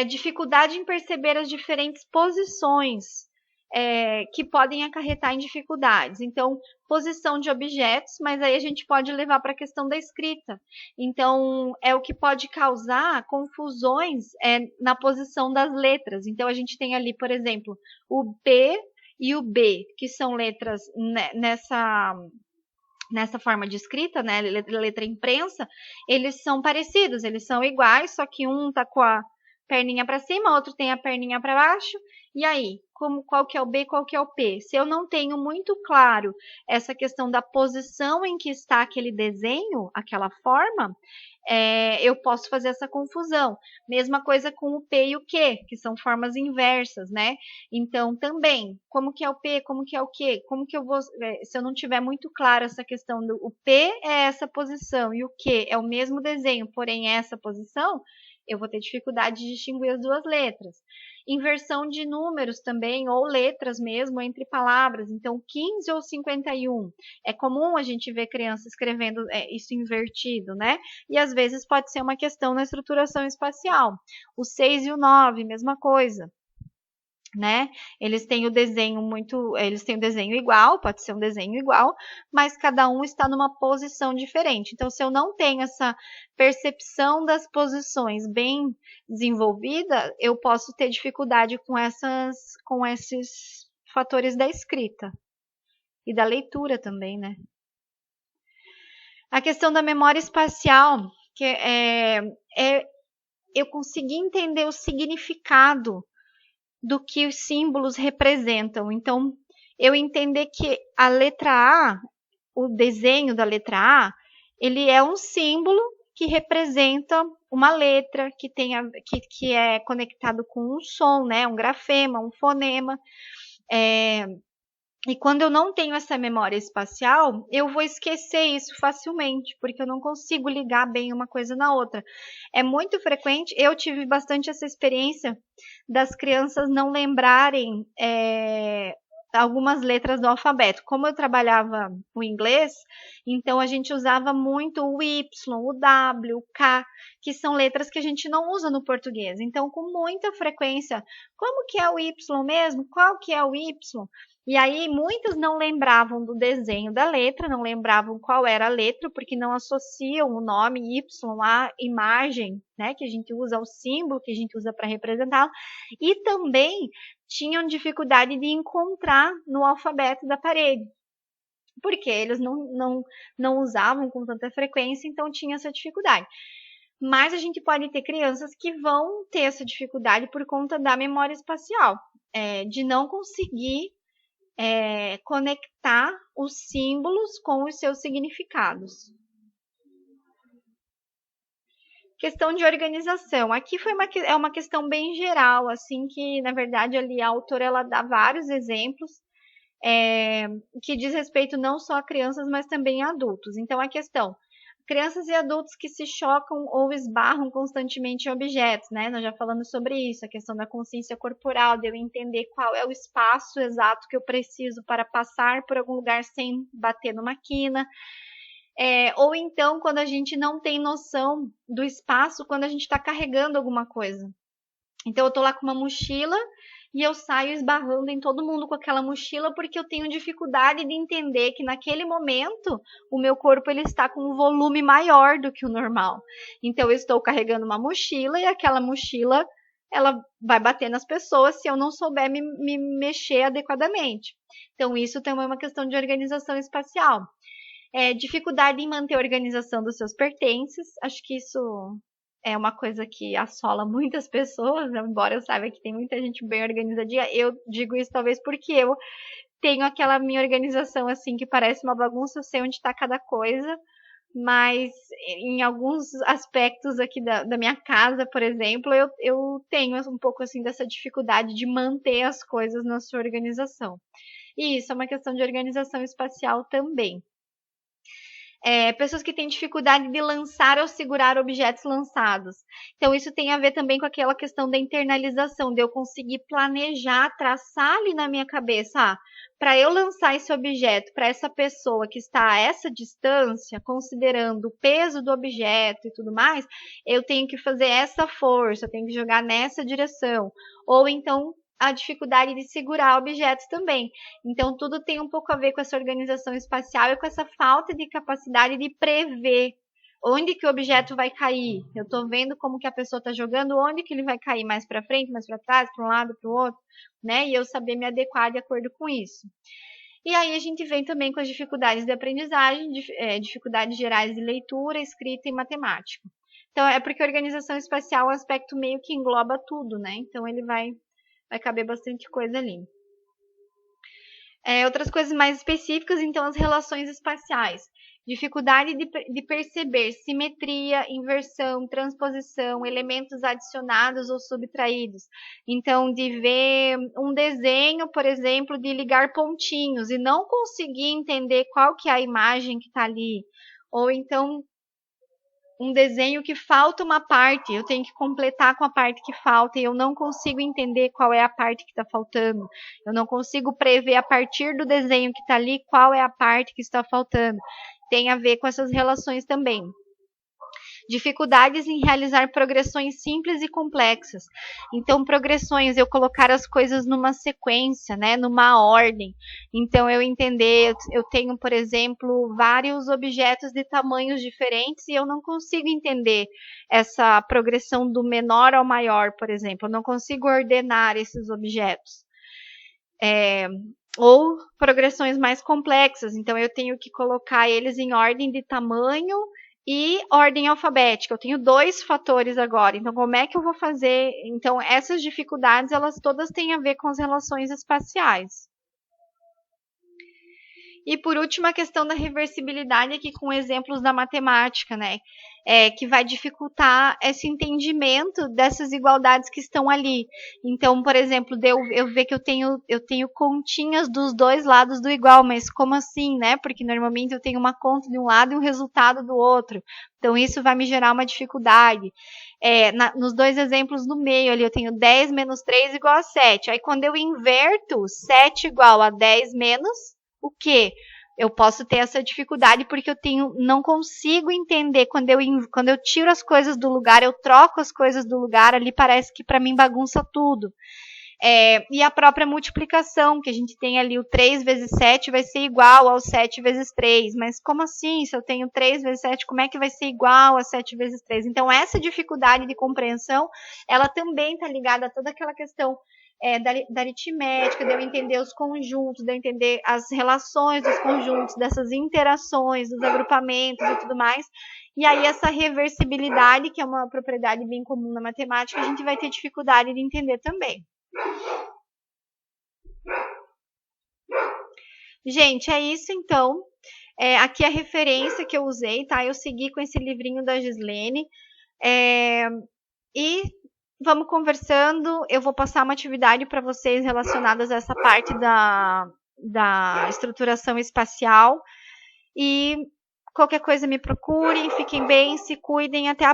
dificuldade em perceber as diferentes posições que podem acarretar em dificuldades. Então, posição de objetos, mas aí a gente pode levar para a questão da escrita. Então, é o que pode causar confusões na posição das letras. Então, a gente tem ali, por exemplo, o P e o B, que são letras nessa forma de escrita, né, letra imprensa, eles são parecidos, eles são iguais, só que um tá com a perninha para cima, outro tem a perninha para baixo. E aí, qual que é o B, qual que é o P? Se eu não tenho muito claro essa questão da posição em que está aquele desenho, aquela forma, eu posso fazer essa confusão. Mesma coisa com o P e o Q, que são formas inversas, né? Então, também, como que é o P, como que é o Q? Como que eu vou, se eu não tiver muito claro essa questão do o P é essa posição e o Q é o mesmo desenho, porém é essa posição, eu vou ter dificuldade de distinguir as duas letras. Inversão de números também, ou letras mesmo, entre palavras. Então, 15 ou 51. É comum a gente ver criança escrevendo isso invertido, né? E às vezes pode ser uma questão na estruturação espacial. O 6 e o 9, mesma coisa. Né? Eles têm o desenho igual, pode ser um desenho igual, mas cada um está numa posição diferente. Então, se eu não tenho essa percepção das posições bem desenvolvida, eu posso ter dificuldade com esses fatores da escrita e da leitura também, né? A questão da memória espacial, que eu consegui entender o significado do que os símbolos representam. Então, eu entender que a letra A, o desenho da letra A, ele é um símbolo que representa uma letra que é conectado com um som, né? Um grafema, um fonema. E quando eu não tenho essa memória espacial, eu vou esquecer isso facilmente, porque eu não consigo ligar bem uma coisa na outra. É muito frequente, eu tive bastante essa experiência das crianças não lembrarem algumas letras do alfabeto. Como eu trabalhava o inglês, então a gente usava muito o Y, o W, o K, que são letras que a gente não usa no português. Então, com muita frequência, como que é o Y mesmo? Qual que é o Y? E aí, muitas não lembravam do desenho da letra, não lembravam qual era a letra, porque não associam o nome Y à imagem, né, que a gente usa, ao símbolo que a gente usa para representar, e também tinham dificuldade de encontrar no alfabeto da parede, porque eles não usavam com tanta frequência, então tinha essa dificuldade. Mas a gente pode ter crianças que vão ter essa dificuldade por conta da memória espacial, de não conseguir conectar os símbolos com os seus significados. Questão de organização. Aqui é uma questão bem geral, assim, que na verdade ali a autora ela dá vários exemplos que diz respeito não só a crianças, mas também a adultos. Então a questão, crianças e adultos que se chocam ou esbarram constantemente em objetos, né? Nós já falamos sobre isso, a questão da consciência corporal, de eu entender qual é o espaço exato que eu preciso para passar por algum lugar sem bater numa quina. Ou então, quando a gente não tem noção do espaço, quando a gente está carregando alguma coisa. Então, eu estou lá com uma mochila e eu saio esbarrando em todo mundo com aquela mochila porque eu tenho dificuldade de entender que naquele momento o meu corpo ele está com um volume maior do que o normal. Então, eu estou carregando uma mochila e aquela mochila ela vai bater nas pessoas se eu não souber me mexer adequadamente. Então, isso também é uma questão de organização espacial. Dificuldade em manter a organização dos seus pertences. Acho que isso é uma coisa que assola muitas pessoas, né? Embora eu saiba que tem muita gente bem organizadinha. Eu digo isso talvez porque eu tenho aquela minha organização assim que parece uma bagunça, eu sei onde está cada coisa, mas em alguns aspectos aqui da minha casa, por exemplo, eu tenho um pouco assim dessa dificuldade de manter as coisas na sua organização. E isso é uma questão de organização espacial também. Pessoas que têm dificuldade de lançar ou segurar objetos lançados. Então, isso tem a ver também com aquela questão da internalização, de eu conseguir planejar, traçar ali na minha cabeça, para eu lançar esse objeto para essa pessoa que está a essa distância, considerando o peso do objeto e tudo mais, eu tenho que fazer essa força, eu tenho que jogar nessa direção. Ou então, a dificuldade de segurar objetos também. Então, tudo tem um pouco a ver com essa organização espacial e com essa falta de capacidade de prever onde que o objeto vai cair. Eu estou vendo como que a pessoa está jogando, onde que ele vai cair, mais para frente, mais para trás, para um lado, para o outro, né? E eu saber me adequar de acordo com isso. E aí a gente vem também com as dificuldades de aprendizagem, dificuldades gerais de leitura, escrita e matemática. Então, é porque a organização espacial é um aspecto meio que engloba tudo, né? Então, ele vai caber bastante coisa ali. Outras coisas mais específicas, então, as relações espaciais. Dificuldade de perceber simetria, inversão, transposição, elementos adicionados ou subtraídos. Então, de ver um desenho, por exemplo, de ligar pontinhos e não conseguir entender qual que é a imagem que está ali. Ou então, um desenho que falta uma parte, eu tenho que completar com a parte que falta e eu não consigo entender qual é a parte que está faltando. Eu não consigo prever a partir do desenho que está ali qual é a parte que está faltando. Tem a ver com essas relações também. Dificuldades em realizar progressões simples e complexas. Então, progressões, eu colocar as coisas numa sequência, né, numa ordem. Então, eu entender, eu tenho, por exemplo, vários objetos de tamanhos diferentes e eu não consigo entender essa progressão do menor ao maior, por exemplo. Eu não consigo ordenar esses objetos. Ou progressões mais complexas. Então, eu tenho que colocar eles em ordem de tamanho e ordem alfabética. Eu tenho 2 fatores agora. Então, como é que eu vou fazer? Então, essas dificuldades, elas todas têm a ver com as relações espaciais. E, por último, a questão da reversibilidade aqui com exemplos da matemática, né? Que vai dificultar esse entendimento dessas igualdades que estão ali. Então, por exemplo, eu ver que eu tenho continhas dos 2 lados do igual, mas como assim, né? Porque normalmente eu tenho uma conta de um lado e um resultado do outro. Então, isso vai me gerar uma dificuldade. Nos 2 exemplos no meio ali, eu tenho 10 menos 3 igual a 7. Aí, quando eu inverto 7 igual a 10 menos o quê? Eu posso ter essa dificuldade porque não consigo entender quando eu tiro as coisas do lugar, eu troco as coisas do lugar, ali parece que para mim bagunça tudo. E a própria multiplicação, que a gente tem ali o 3 vezes 7 vai ser igual ao 7 vezes 3. Mas como assim? Se eu tenho 3 vezes 7, como é que vai ser igual a 7 vezes 3? Então, essa dificuldade de compreensão, ela também está ligada a toda aquela questão da aritmética, de eu entender os conjuntos, de eu entender as relações dos conjuntos, dessas interações, dos agrupamentos e tudo mais. E aí essa reversibilidade, que é uma propriedade bem comum na matemática, a gente vai ter dificuldade de entender também. Gente, é isso então. Aqui é a referência que eu usei, tá? Eu segui com esse livrinho da Gislene. E vamos conversando. Eu vou passar uma atividade para vocês relacionadas a essa parte da estruturação espacial. E qualquer coisa me procurem, fiquem bem, se cuidem, até a